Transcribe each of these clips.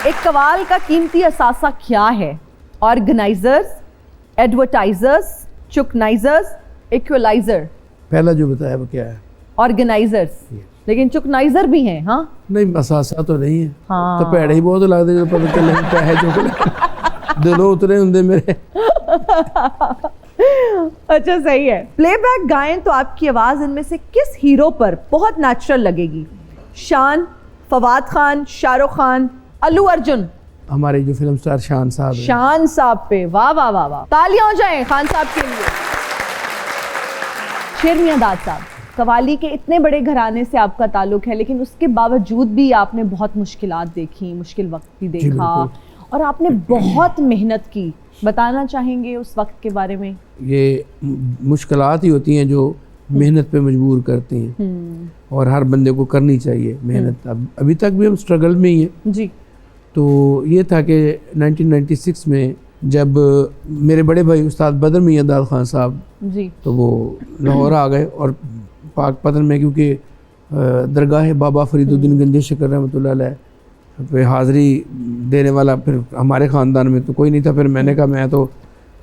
एक कवाल का कीमती असासा क्या है? ऑर्गेनाइजर्स, एडवर्टाइजर्स, चुकनाइजर्स, इक्वलाइजर। पहला जो बताया वो क्या है? ऑर्गेनाइजर्स, लेकिन चुकनाइजर भी हैं। हाँ नहीं, असासा तो नहीं है। हाँ। तो पैड़े ही बहुत लगते जो पता चले पैसे चुक दिलों उतरे होंगे मेरे। अच्छा सही है। प्लेबैक गाएं तो आपकी आवाज इनमें से किस हीरो पर बहुत नेचुरल लगेगी? शान, फवाद खान, शाहरुख खान, अल्लू अर्जुन? हमारे जो फिल्म स्टार शान साहब हैं। शान साहब पे। वाह वाह वाह वाह, तालियां हो जाएं खान साहब के लिए। शेर मियां दाद साहब, कवाली के इतने बड़े घराने से आपका ताल्लुक है, लेकिन उसके बावजूद भी आपने बहुत मुश्किलात देखी, मुश्किल वक्त भी देखा और आपने बहुत मेहनत की। बताना चाहेंगे उस वक्त के बारे में? ये मुश्किलात ही होती हैं जो मेहनत पे मजबूर करती हैं और हर बंदे को करनी चाहिए मेहनत। अब अभी तक भी हम स्ट्रगल में ही हैं जी। तो ये था कि 1996 में जब मेरे बड़े भाई उस्ताद बदर मियां दाद खान साहब जी, तो वो लाहौर आ गए और पाक पतन में, क्योंकि दरगाह बाबा फरीदुद्दीन गंजे शकर रहमतुल्लाह अलैह पे हाज़िरी देने वाला फिर हमारे ख़ानदान में तो कोई नहीं था। फिर मैंने कहा मैं तो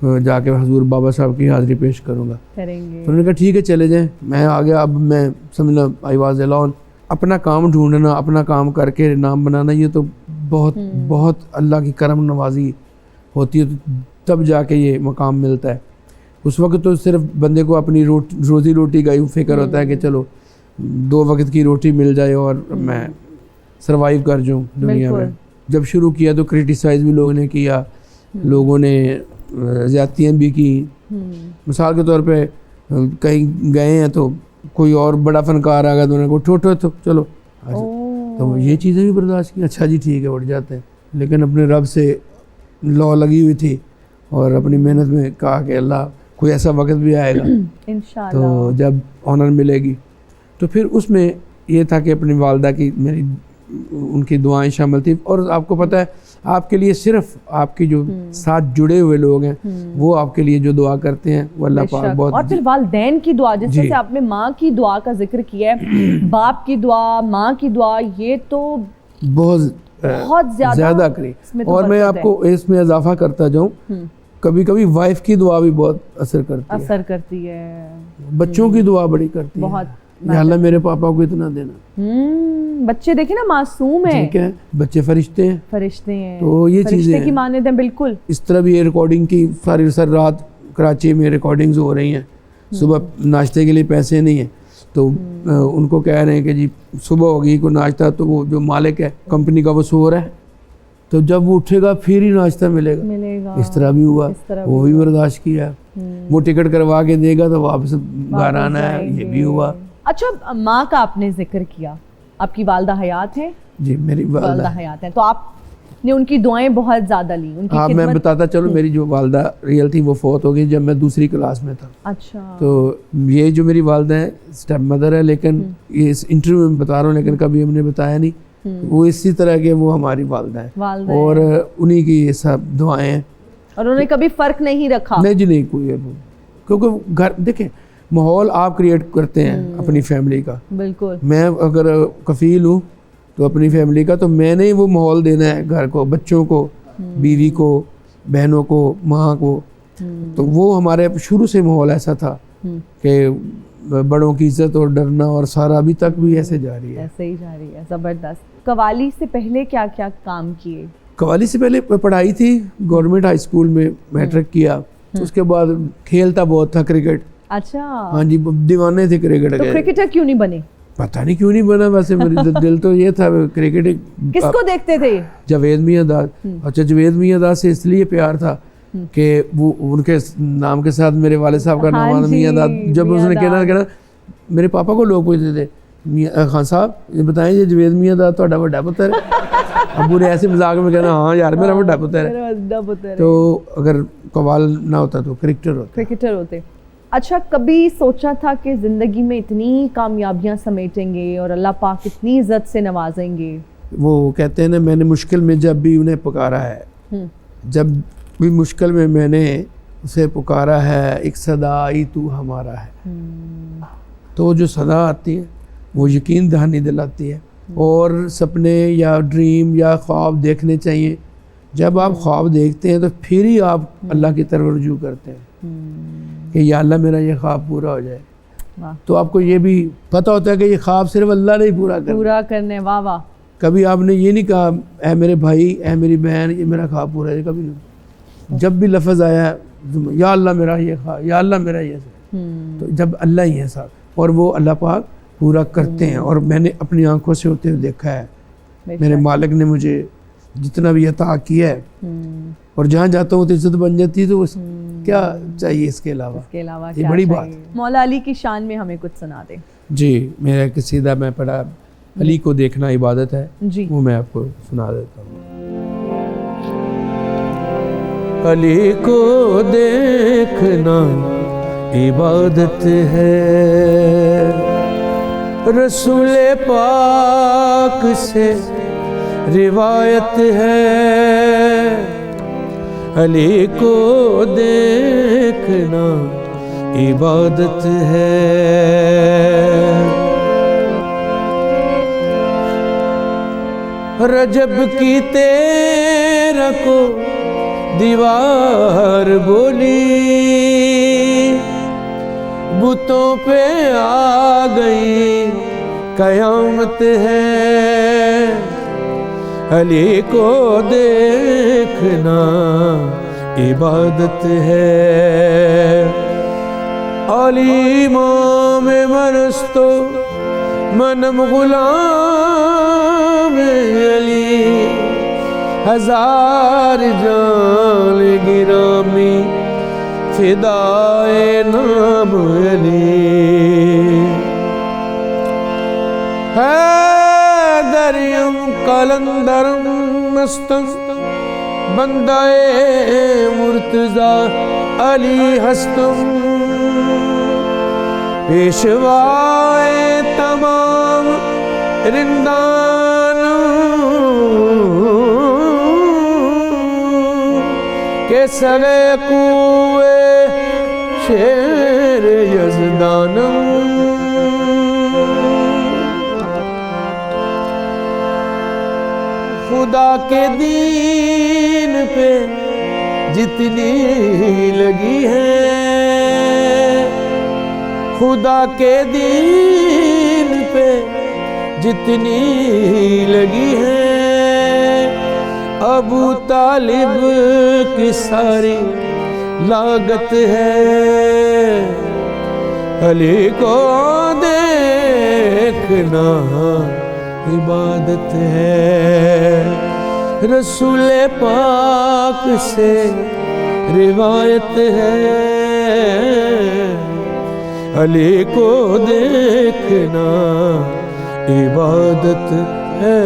जाके हजूर बाबा साहब की हाज़िरी पेश करूँगा। करेंगे। तो उन्होंने कहा ठीक है चले जाएं। मैं आ गया। अब मैं समझना आई वाज अलोन। अपना काम ढूंढना, अपना काम करके नाम बनाना, ये तो बहुत बहुत अल्लाह की करम नवाजी होती है, तो तब जाके ये मकाम मिलता है। उस वक्त तो सिर्फ बंदे को अपनी रोज़ी रोटी का ही फिक्र होता है कि चलो 2 वक्त की रोटी मिल जाए और मैं सरवाइव कर जाऊँ दुनिया में। जब शुरू किया तो क्रिटिसाइज़ भी लोगों ने किया, लोगों ने ज़्यादतियाँ भी की। मिसाल के तौर पे कहीं गए हैं तो कोई और बड़ा फनकार आ गया तो उन्होंने को उठो तो चलो, तो ये चीज़ें भी बर्दाश्त की। अच्छा जी ठीक है, उठ जाते हैं। लेकिन अपने रब से लौ लगी हुई थी और अपनी मेहनत में कहा कि अल्लाह कोई ऐसा वक्त भी आएगा इंशाअल्लाह तो जब ऑनर मिलेगी। तो फिर उसमें ये था कि अपनी वालदा की मेरी उनकी दुआएं शामिल थी। और आपको पता है आपके लिए सिर्फ आपके जो साथ जुड़े हुए लोग हैं वो आपके लिए जो दुआ करते हैं वो अल्लाह पाक बहुत। और फिर वालिदैन की दुआ, जिस तरह से आपने माँ की दुआ का जिक्र किया है, बाप की दुआ, माँ की दुआ, ये तो बहुत ज़्यादा करी। और मैं आपको इसमें इजाफा करता जाऊँ, कभी कभी वाइफ की दुआ भी बहुत असर करती है। बच्चों की दुआ बड़ी करती है, बहुत। या अल्लाह मेरे पापा को इतना देना। बच्चे देखे ना मासूम है, ठीक है, बच्चे फरिश्ते हैं। तो ये चीजें की मानते हैं बिल्कुल। इस तरह भी ये रिकॉर्डिंग की सारी रात कराची में रिकॉर्डिंग्स हो रही हैं। सुबह नाश्ते के लिए पैसे नहीं है तो उनको कह रहे हैं कि जी सुबह होगी कोई नाश्ता, तो वो जो मालिक है कंपनी का वो सो रहा है, तो जब वो उठेगा फिर ही नाश्ता मिलेगा। इस तरह भी हुआ, वो भी बर्दाश्त किया। वो टिकट करवा के देगा तो वापस घर आना है, ये भी हुआ। अच्छा, माँ का आपने जिक्र किया, आपकी वालदा हयात है? जी, मेरी वालदा हयात है। तो आपने उनकी दुआएं बहुत ज़्यादा ली, उनकी हाँ, मैं बताता चलो। मेरी जो वालदा रियल थी वो फौत हो गई जब मैं दूसरी क्लास में था। अच्छा। तो ये जो मेरी वालदा है स्टेप मदर है, लेकिन ये इस इंटरव्यू में बता रहा हूँ, लेकिन कभी हमने बताया नहीं। वो इसी तरह के वो हमारी वालदा है और उन्हीं की ये सब दुआएं हैं। और उन्होंने कभी फ़र्क नहीं रखा? नहीं जी, नहीं कोई, क्योंकि घर देखें माहौल आप क्रिएट करते हैं अपनी फैमिली का। बिल्कुल। मैं अगर कफील हूँ तो अपनी फैमिली का, तो मैंने वो माहौल देना है घर को, बच्चों को, बीवी को, बहनों को, माँ को। तो वो हमारे शुरू से माहौल ऐसा था कि बड़ों की इज्जत और डरना, और सारा अभी तक भी ऐसे जारी है। ऐसे ही जारी है। ज़बरदस्त। कवाली से पहले क्या क्या काम किए? कवाली से पहले पढ़ाई थी, गवर्नमेंट हाई स्कूल में मैट्रिक किया। उसके बाद खेलता बहुत था, क्रिकेट। अच्छा। हाँ जी, दीवाने थे क्रिकेट के। तो क्रिकेटर क्यों नहीं बने? पता नहीं क्यों नहीं बना, वैसे मेरी दिल तो ये था क्रिकेट। किसको देखते थे? जावेद मियां दाद। अच्छा, जावेद मियां दाद से इसलिए प्यार था कि वो उनके नाम के साथ मेरे वाले साहब का नाम मियां दाद। जब उसने कहना मेरे पापा को लोग पूछते थे, खान साहब ये बताएं ये जावेद मियां दाद ਤੁਹਾਡਾ ਵੱਡਾ ਪੁੱਤਰ है? अब उन्हें ऐसे मजाक में कहना हाँ यार मेरा ਵੱਡਾ पुत्र है। तो अगर कवाल ना होता तो क्रिकेटर होते। अच्छा, कभी सोचा था कि ज़िंदगी में इतनी कामयाबियां समेटेंगे और अल्लाह पाक इतनी इज्जत से नवाजेंगे? वो कहते हैं ना, मैंने मुश्किल में जब भी उन्हें पुकारा है, जब भी मुश्किल में मैंने उसे पुकारा है, एक सदा आई तू हमारा है। तो जो सदा आती है वो यकीन दहानी दिलाती है और सपने या ड्रीम या ख्वाब देखने चाहिए। जब आप ख्वाब देखते हैं तो फिर ही आप अल्लाह की तरफ रुजू करते हैं कि या अल्लाह मेरा ये ख्वाब पूरा हो जाए। वाह। तो आपको ये भी पता होता है कि ये ख्वाब सिर्फ अल्लाह ने ही पूरा करने। वाह वाह। कभी आपने ये नहीं कहा ऐ मेरे भाई ऐ मेरी बहन ये मेरा ख्वाब पूरा है, कभी नहीं। जब भी लफ्ज़ आया या अल्लाह मेरा ये ख्वाब, या अल्लाह मेरा ये, तो जब अल्लाह ही है साहब, और वो अल्लाह पाक पूरा करते हैं। और मैंने अपनी आंखों से होते हुए देखा है, मेरे मालिक ने मुझे जितना भी अता किया है, और जहाँ जाता हूँ तो इज्जत बन जाती है। तो क्या चाहिए इसके अलावा? ये बड़ी बात है। मौला अली की शान में हमें कुछ सुना दें। जी, मेरा कसीदा मैं पढ़ा, अली को देखना इबादत है जी, वो मैं आपको सुना देता हूँ। अली को देखना इबादत है, रसूल पाक से रिवायत है। अली को देखना इबादत है। रजब की 13 को दीवार बोली, बुतों पे आ गई कयामत है। अली को देखना इबादत है। अली इमाम मनस्तो मनम गुलाम अली, हजार जान गिरामी फिदाए नाम अली। हैदरियम कलंदरम मस्तम बंदाए मुर्तजा अली हस्तम, पेशवाए तमाम रिंदान के सरे कुए शेर यज़दानम। खुदा के दीन पे जितनी लगी है, खुदा के दीन पे जितनी लगी है, अबू तालिब की सारी लागत है। अली को देखना इबादत है, रसूल पाक से रिवायत है। अली को देखना इबादत है।